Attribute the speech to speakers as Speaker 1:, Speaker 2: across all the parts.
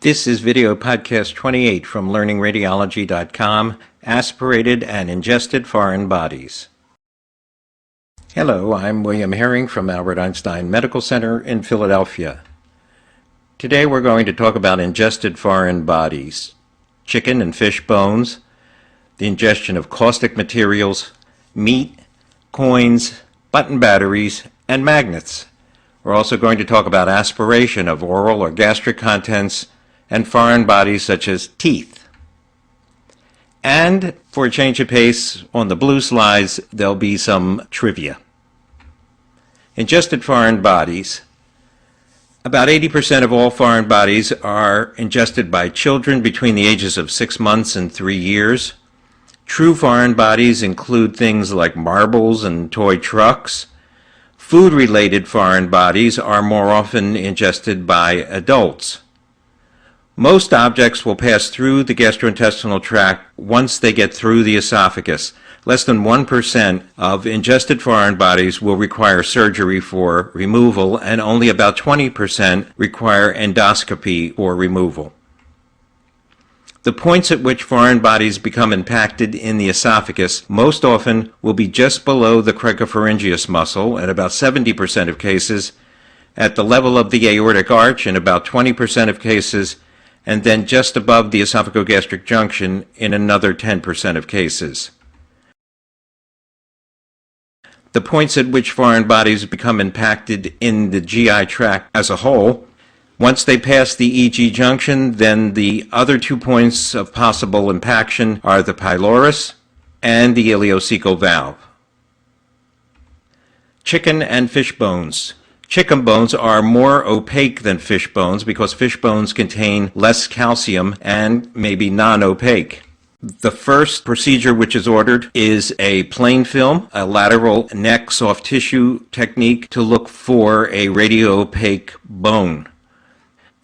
Speaker 1: This is video podcast 28 from LearningRadiology.com, Aspirated and Ingested Foreign Bodies. Hello, I'm William Herring from Albert Einstein Medical Center in Philadelphia. Today we're going to talk about ingested foreign bodies, chicken and fish bones, the ingestion of caustic materials, meat, coins, button batteries, and magnets. We're also going to talk about aspiration of oral or gastric contents and foreign bodies such as teeth. And for a change of pace, on the blue slides, there'll be some trivia. Ingested foreign bodies. About 80% of all foreign bodies are ingested by children between the ages of 6 months and 3 years. True foreign bodies include things like marbles and toy trucks. Food-related foreign bodies are more often ingested by adults. Most objects will pass through the gastrointestinal tract once they get through the esophagus. Less than 1% of ingested foreign bodies will require surgery for removal, and only about 20% require endoscopy or removal. The points at which foreign bodies become impacted in the esophagus most often will be just below the cricopharyngeus muscle in about 70% of cases, at the level of the aortic arch in about 20% of cases, and then just above the esophagogastric junction in another 10% of cases. The points at which foreign bodies become impacted in the GI tract as a whole, once they pass the EG junction, then the other 2 points of possible impaction are the pylorus and the ileocecal valve. Chicken and fish bones. Chicken bones are more opaque than fish bones because fish bones contain less calcium and may be non-opaque. The first procedure which is ordered is a plain film, a lateral neck soft tissue technique to look for a radio-opaque bone.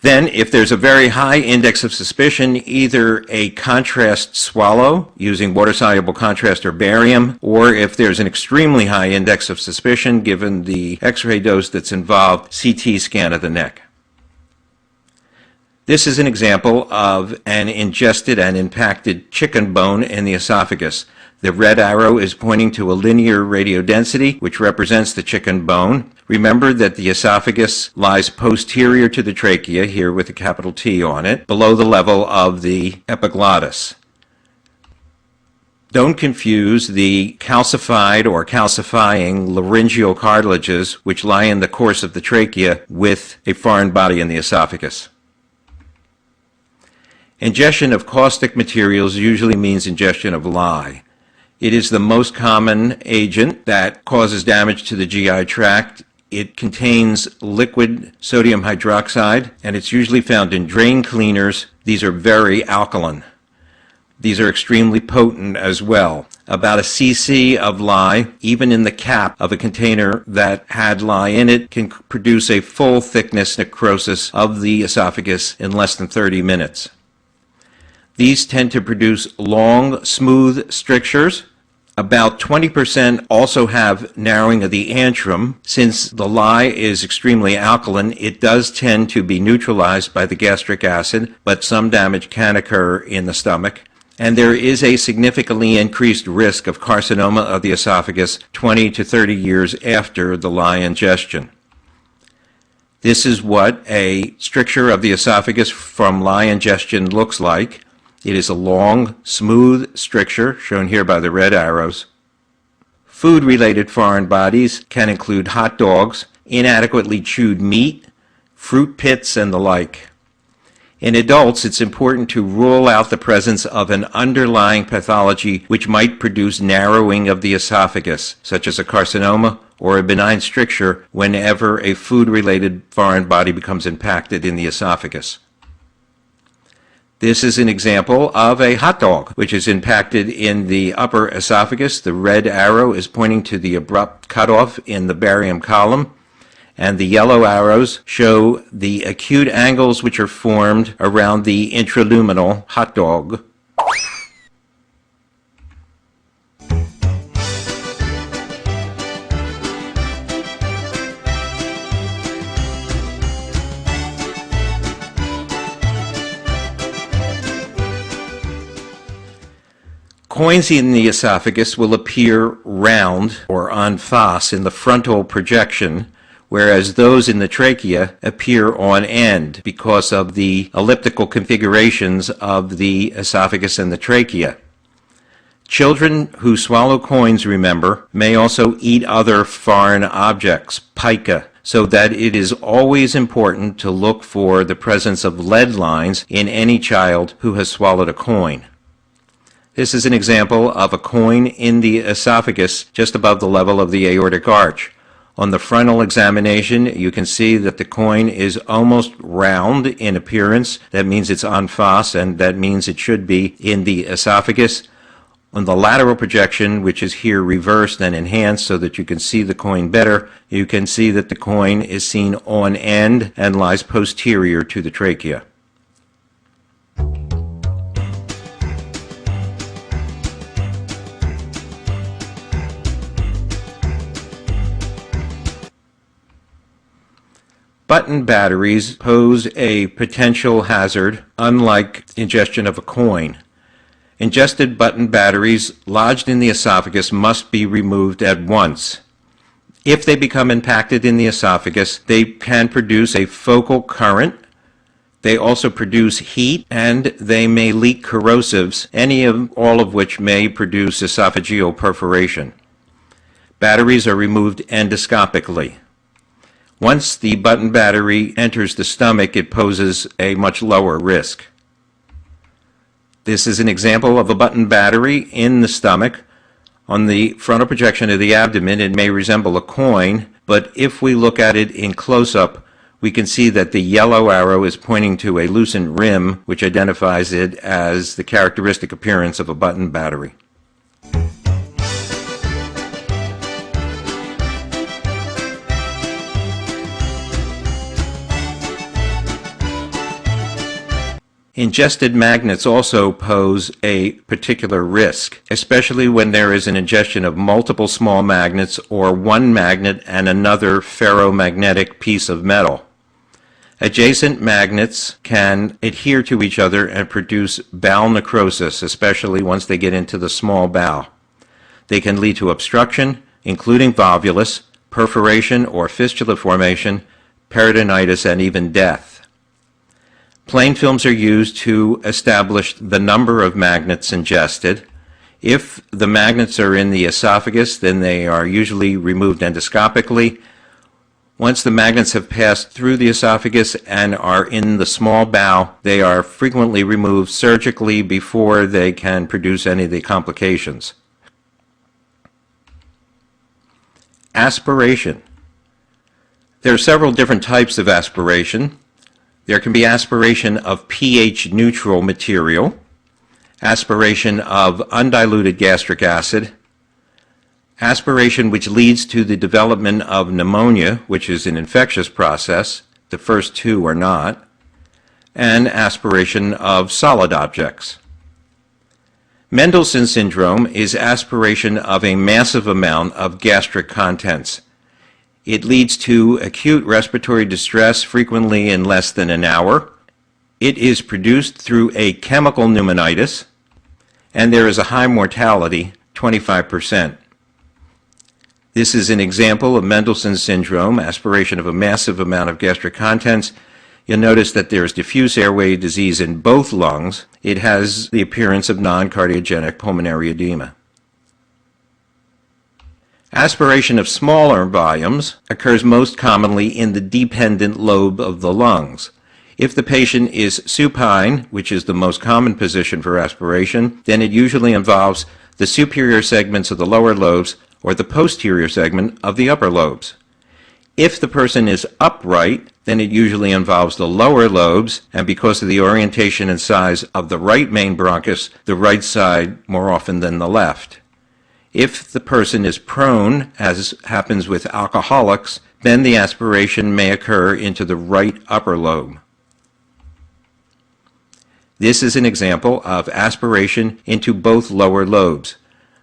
Speaker 1: Then, if there's a very high index of suspicion, either a contrast swallow using water-soluble contrast or barium, or if there's an extremely high index of suspicion, given the X-ray dose that's involved, CT scan of the neck. This is an example of an ingested and impacted chicken bone in the esophagus. The red arrow is pointing to a linear radiodensity, which represents the chicken bone. Remember that the esophagus lies posterior to the trachea, here with a capital T on it, below the level of the epiglottis. Don't confuse the calcified or calcifying laryngeal cartilages, which lie in the course of the trachea, with a foreign body in the esophagus. Ingestion of caustic materials usually means ingestion of lye. It is the most common agent that causes damage to the GI tract. It contains liquid sodium hydroxide, and it's usually found in drain cleaners. These are very alkaline. These are extremely potent as well. About a cc of lye, even in the cap of a container that had lye in it, can produce a full thickness necrosis of the esophagus in less than 30 minutes. These tend to produce long, smooth strictures. About 20% also have narrowing of the antrum. Since the lye is extremely alkaline, it does tend to be neutralized by the gastric acid, but some damage can occur in the stomach. And there is a significantly increased risk of carcinoma of the esophagus 20 to 30 years after the lye ingestion. This is what a stricture of the esophagus from lye ingestion looks like. It is a long, smooth stricture, shown here by the red arrows. Food-related foreign bodies can include hot dogs, inadequately chewed meat, fruit pits, and the like. In adults, it's important to rule out the presence of an underlying pathology which might produce narrowing of the esophagus, such as a carcinoma or a benign stricture, whenever a food-related foreign body becomes impacted in the esophagus. This is an example of a hot dog, which is impacted in the upper esophagus. The red arrow is pointing to the abrupt cutoff in the barium column, and the yellow arrows show the acute angles which are formed around the intraluminal hot dog. Coins in the esophagus will appear round or en face in the frontal projection, whereas those in the trachea appear on end because of the elliptical configurations of the esophagus and the trachea. Children who swallow coins, remember, may also eat other foreign objects, pica, so that it is always important to look for the presence of lead lines in any child who has swallowed a coin. This is an example of a coin in the esophagus just above the level of the aortic arch. On the frontal examination, you can see that the coin is almost round in appearance. That means it's en face, and that means it should be in the esophagus. On the lateral projection, which is here reversed and enhanced so that you can see the coin better, you can see that the coin is seen on end and lies posterior to the trachea. Button batteries pose a potential hazard, unlike ingestion of a coin. Ingested button batteries lodged in the esophagus must be removed at once. If they become impacted in the esophagus, they can produce a focal current. They also produce heat, and they may leak corrosives, all of which may produce esophageal perforation. Batteries are removed endoscopically. Once the button battery enters the stomach, it poses a much lower risk. This is an example of a button battery in the stomach. On the frontal projection of the abdomen, it may resemble a coin, but if we look at it in close-up, we can see that the yellow arrow is pointing to a lucent rim, which identifies it as the characteristic appearance of a button battery. Ingested magnets also pose a particular risk, especially when there is an ingestion of multiple small magnets or one magnet and another ferromagnetic piece of metal. Adjacent magnets can adhere to each other and produce bowel necrosis, especially once they get into the small bowel. They can lead to obstruction, including volvulus, perforation or fistula formation, peritonitis, and even death. Plain films are used to establish the number of magnets ingested. If the magnets are in the esophagus, then they are usually removed endoscopically. Once the magnets have passed through the esophagus and are in the small bowel, they are frequently removed surgically before they can produce any of the complications. Aspiration. There are several different types of aspiration. There can be aspiration of pH-neutral material, aspiration of undiluted gastric acid, aspiration which leads to the development of pneumonia, which is an infectious process. The first two are not, and aspiration of solid objects. Mendelssohn syndrome is aspiration of a massive amount of gastric contents. It leads to acute respiratory distress, frequently in less than an hour. It is produced through a chemical pneumonitis, and there is a high mortality, 25%. This is an example of Mendelssohn syndrome, aspiration of a massive amount of gastric contents. You'll notice that there is diffuse airway disease in both lungs. It has the appearance of non-cardiogenic pulmonary edema. Aspiration of smaller volumes occurs most commonly in the dependent lobe of the lungs. If the patient is supine, which is the most common position for aspiration, then it usually involves the superior segments of the lower lobes or the posterior segment of the upper lobes. If the person is upright, then it usually involves the lower lobes, and because of the orientation and size of the right main bronchus, the right side more often than the left. If the person is prone, as happens with alcoholics, then the aspiration may occur into the right upper lobe. This is an example of aspiration into both lower lobes.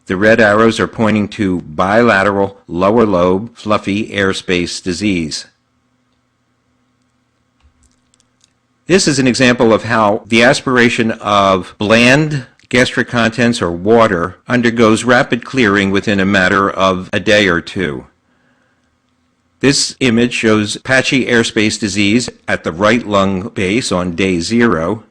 Speaker 1: The red arrows are pointing to bilateral lower lobe fluffy airspace disease. This is an example of how the aspiration of bland gastric contents or water undergoes rapid clearing within a matter of a day or two. This image shows patchy airspace disease at the right lung base on day 0,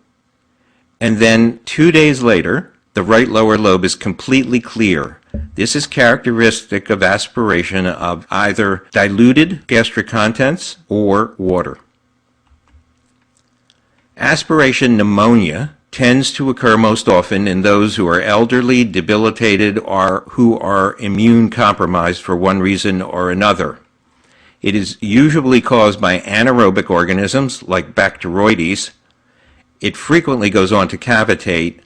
Speaker 1: and then 2 days later, the right lower lobe is completely clear. This is characteristic of aspiration of either diluted gastric contents or water. Aspiration pneumonia tends to occur most often in those who are elderly, debilitated, or who are immune compromised for one reason or another. It is usually caused by anaerobic organisms like Bacteroides. It frequently goes on to cavitate,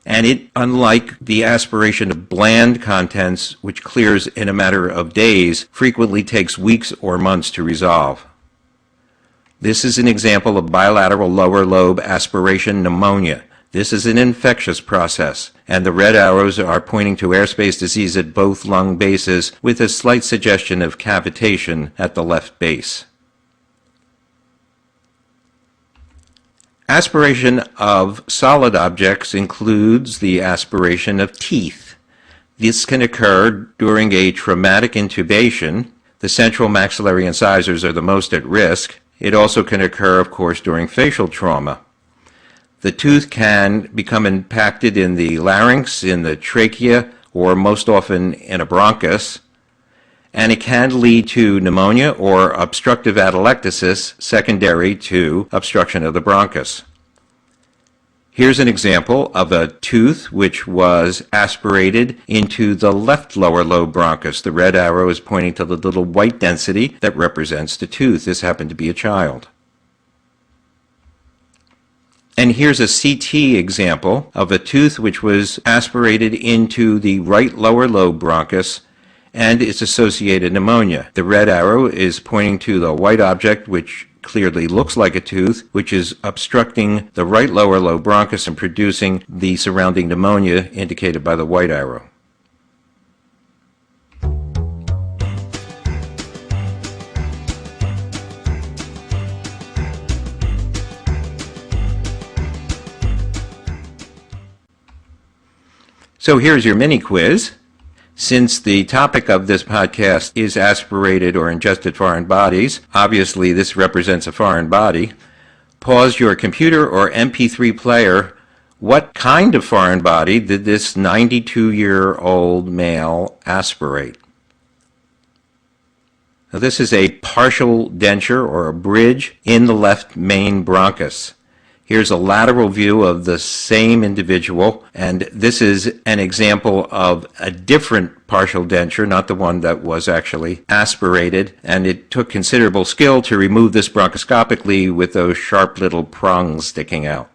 Speaker 1: and it, unlike the aspiration of bland contents, which clears in a matter of days, frequently takes weeks or months to resolve. This is an example of bilateral lower lobe aspiration pneumonia. This is an infectious process, and the red arrows are pointing to airspace disease at both lung bases with a slight suggestion of cavitation at the left base. Aspiration of solid objects includes the aspiration of teeth. This can occur during a traumatic intubation. The central maxillary incisors are the most at risk. It also can occur, of course, during facial trauma. The tooth can become impacted in the larynx, in the trachea, or most often in a bronchus, and it can lead to pneumonia or obstructive atelectasis secondary to obstruction of the bronchus. Here's an example of a tooth which was aspirated into the left lower lobe bronchus. The red arrow is pointing to the little white density that represents the tooth. This happened to be a child. And here's a CT example of a tooth which was aspirated into the right lower lobe bronchus and its associated pneumonia. The red arrow is pointing to the white object which clearly looks like a tooth, which is obstructing the right lower lobe bronchus and producing the surrounding pneumonia indicated by the white arrow. So here's your mini quiz. Since the topic of this podcast is aspirated or ingested foreign bodies, obviously this represents a foreign body. Pause your computer or MP3 player. What kind of foreign body did this 92-year-old male aspirate? Now, this is a partial denture or a bridge in the left main bronchus. Here's a lateral view of the same individual, and this is an example of a different partial denture, not the one that was actually aspirated, and it took considerable skill to remove this bronchoscopically with those sharp little prongs sticking out.